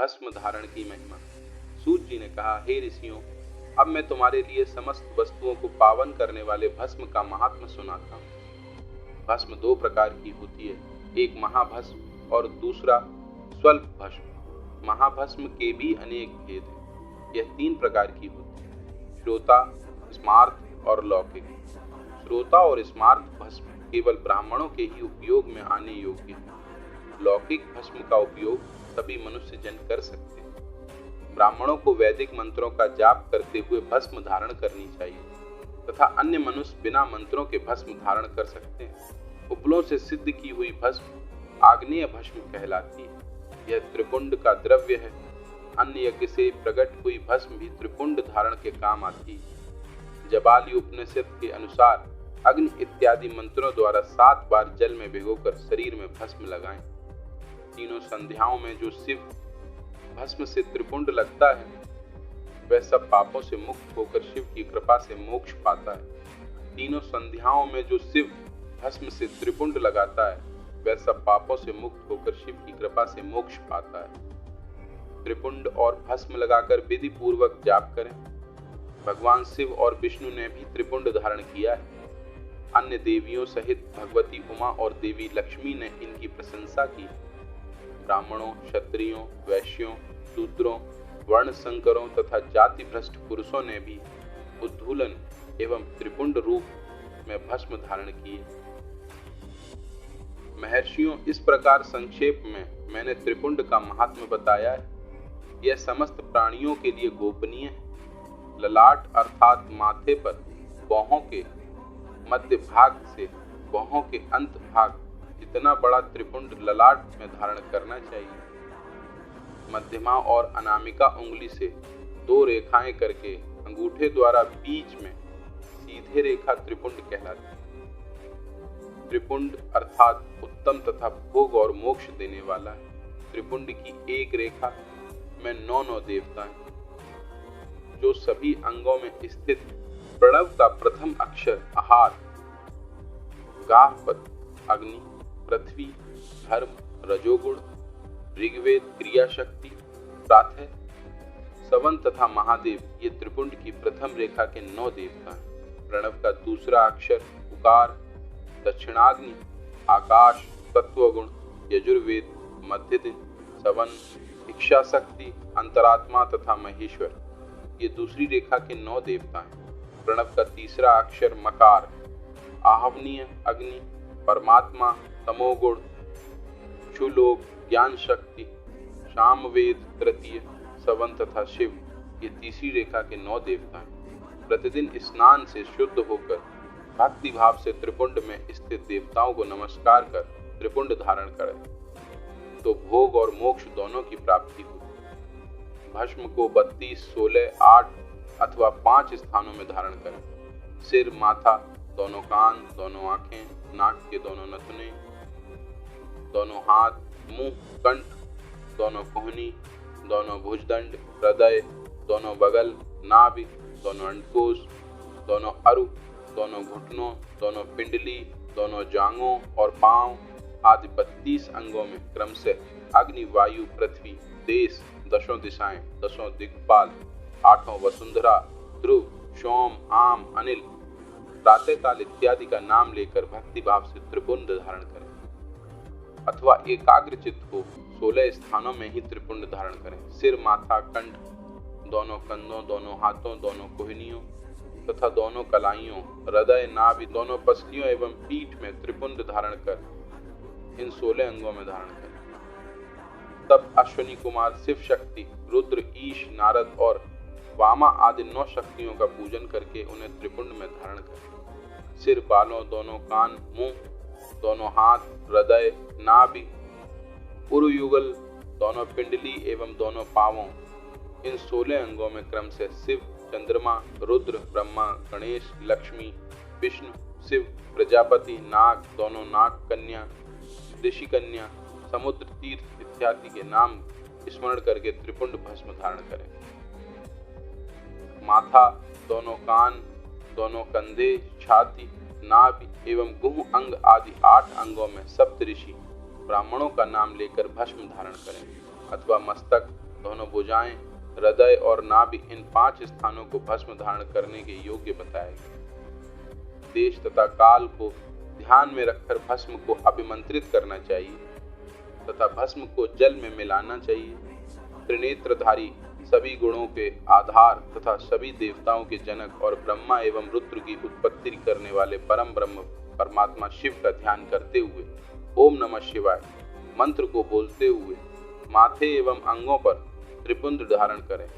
भस्म धारण की महिमा। सूत जी ने कहा, हे ऋषियों, अब मैं तुम्हारे लिए समस्त वस्तुओं को पावन करने वाले भस्म का महात्म्य सुनाता हूँ। भस्म दो प्रकार की होती है, एक महाभस्म और दूसरा स्वल्प भस्म। महाभस्म के भी अनेक भेद हैं। यह तीन प्रकार की होती है, श्रोता, स्मार्त और लौकिक। श्रोता और स्मार्त भस्म केवल ब्राह्मणों के ही उपयोग में आने योग्य है। लौकिक भस्म का उपयोग सभी मनुष्य जन कर सकते हैं। ब्राह्मणों को वैदिक मंत्रों का जाप करते हुए भस्म धारण करनी चाहिए तथा अन्य मनुष्य बिना मंत्रों के भस्म धारण कर सकते हैं। उपलों से सिद्ध की हुई भस्म आग्नेय भस्म कहलाती है। यह त्रिपुंड का द्रव्य है। अन्य यज्ञ से प्रकट हुई भस्म भी त्रिपुंड धारण के काम आती है। जबाली उपनिषद के अनुसार अग्नि इत्यादि मंत्रों द्वारा 7 बार जल में भिगोकर शरीर में भस्म लगाएं। तीनों संध्याओं में जो शिव भस्म से त्रिपुंड लगता है, वह सब पापों से मुक्त होकर शिव की कृपा से मोक्ष पाता है। तीनों संध्याओं में जो शिव भस्म से त्रिपुंड लगाता है, वह सब पापों से मुक्त होकर शिव की कृपा से मोक्ष पाता है। त्रिपुंड और भस्म लगाकर विधि पूर्वक जाप करें। भगवान शिव और विष्णु ने भी त्रिपुंड धारण किया है। अन्य देवियों सहित भगवती उमा और देवी लक्ष्मी ने इनकी प्रशंसा की। ब्राह्मणों, क्षत्रियों, वैश्यों, शूद्रों, वर्ण संकरों तथा जाति भ्रष्ट पुरुषों ने भी उद्धूलन एवं त्रिपुंड रूप में भस्म धारण किए। महर्षियों, इस प्रकार संक्षेप में मैंने त्रिपुंड का महात्म्य बताया है। यह समस्त प्राणियों के लिए गोपनीय है। ललाट अर्थात माथे पर बाहों के मध्य भाग से बाहों के अंत भाग जितना बड़ा त्रिपुंड ललाट में धारण करना चाहिए। मध्यमा और अनामिका उंगली से 2 रेखाएं करके अंगूठे द्वारा बीच में सीधे रेखा त्रिपुंड कहलाती है। त्रिपुंड अर्थात उत्तम तथा भोग और मोक्ष देने वाला है। त्रिपुंड की एक रेखा में 9 देवता हैं, जो सभी अंगों में स्थित प्रणव का प्रथम अक्षर आहार, गाहपत, अग्नि, पृथ्वी, धर्म, रजोगुण, ऋग्वेद, क्रिया शक्ति, प्रातः, सवन तथा महादेव ये त्रिपुंड की प्रथम रेखा के 9 देवता हैं। प्रणव का दूसरा अक्षर उकार, दक्षिणाग्नि, आकाश, तत्वगुण, यजुर्वेद, मध्य दिन, सवन, इच्छा शक्ति, अंतरात्मा तथा महेश्वर ये दूसरी रेखा के 9 देवता हैं। प्रणव का तीसरा अक्षर मकार, आहवनीय, अग्नि, परमात्मा, तमोगुण, क्षुलोक, ज्ञान शक्ति, सामवेद, तृतीय, सवन तथा शिव ये तीसरी रेखा के 9 देवता हैं। प्रतिदिन स्नान से शुद्ध होकर भक्ति भाव से त्रिपुंड में स्थित देवताओं को नमस्कार कर त्रिपुंड धारण करें तो भोग और मोक्ष दोनों की प्राप्ति होगी। भस्म को 32, 16, 8 अथवा 5 स्थानों में धारण करें। सिर, माथा, दोनों कान, दोनों आंखें, नाक के दोनों नथुने, दोनों हाथ, मुंह, कंठ, दोनों कोहनी, दोनों भुजदंड, हृदय, दोनों बगल, नाभि, दोनों अंडकोश, दोनों अरु, दोनों घुटनों, दोनों पिंडली, दोनों जांघों और पांव आदि 32 अंगों में क्रमशः अग्नि, वायु, पृथ्वी, देश, 10 दिशाएं, 10 दिक्पाल, 8 वसुंधरा, ध्रुव, सोम, आम, अनिल, प्रातःकाल इत्यादि का नाम लेकर भक्ति भाव से त्रिपुंड धारण करें अथवा एकाग्रचित्त हो 16 स्थानों में ही त्रिपुंड धारण करें। सिर, माथा, कंठ, दोनों कंधों, दोनों हाथों, दोनों कोहनियों तथा दोनों कलाइयों, हृदय, नाभि, दोनों पसलियों एवं पीठ में त्रिपुंड धारण कर इन 16 अंगों में धारण करें। तब अश्विनी कुमार शिव शक्ति, रुद्र, ईश, नारद और वामा आदि 9 शक्तियों का पूजन करके उन्हें त्रिपुंड में धारण करें। सिर, बालों, दोनों कान, मुंह, दोनों हाथ, हृदय, नाभि, उरुयुगल, दोनों पिंडली एवं दोनों पांवों इन 16 अंगों में क्रम से शिव, चंद्रमा, रुद्र, ब्रह्मा, गणेश, लक्ष्मी, विष्णु, शिव, प्रजापति, नाग, दोनों नाग, कन्या, ऋषि कन्या, समुद्र, तीर्थ इत्यादि के नाम स्मरण करके त्रिपुंड भस्म धारण करें। माथा, दोनों कान, दोनों कंधे, छाती, नाभि एवं गुह अंग आदि 8 अंगों में सप्तऋषि ब्राह्मणों का नाम लेकर भस्म धारण करें अथवा मस्तक, दोनों भुजाएं, हृदय और नाभि, इन 5 स्थानों को भस्म धारण करने के योग्य बताया गया। देश तथा काल को ध्यान में रखकर भस्म को अभिमंत्रित करना चाहिए तथा भस्म को जल में मिलाना चाहिए। त्रिनेत्रधारी, सभी गुणों के आधार तथा सभी देवताओं के जनक और ब्रह्मा एवं रुद्र की उत्पत्ति करने वाले परम ब्रह्म परमात्मा शिव का ध्यान करते हुए ओम नमः शिवाय मंत्र को बोलते हुए माथे एवं अंगों पर त्रिपुंड धारण करें।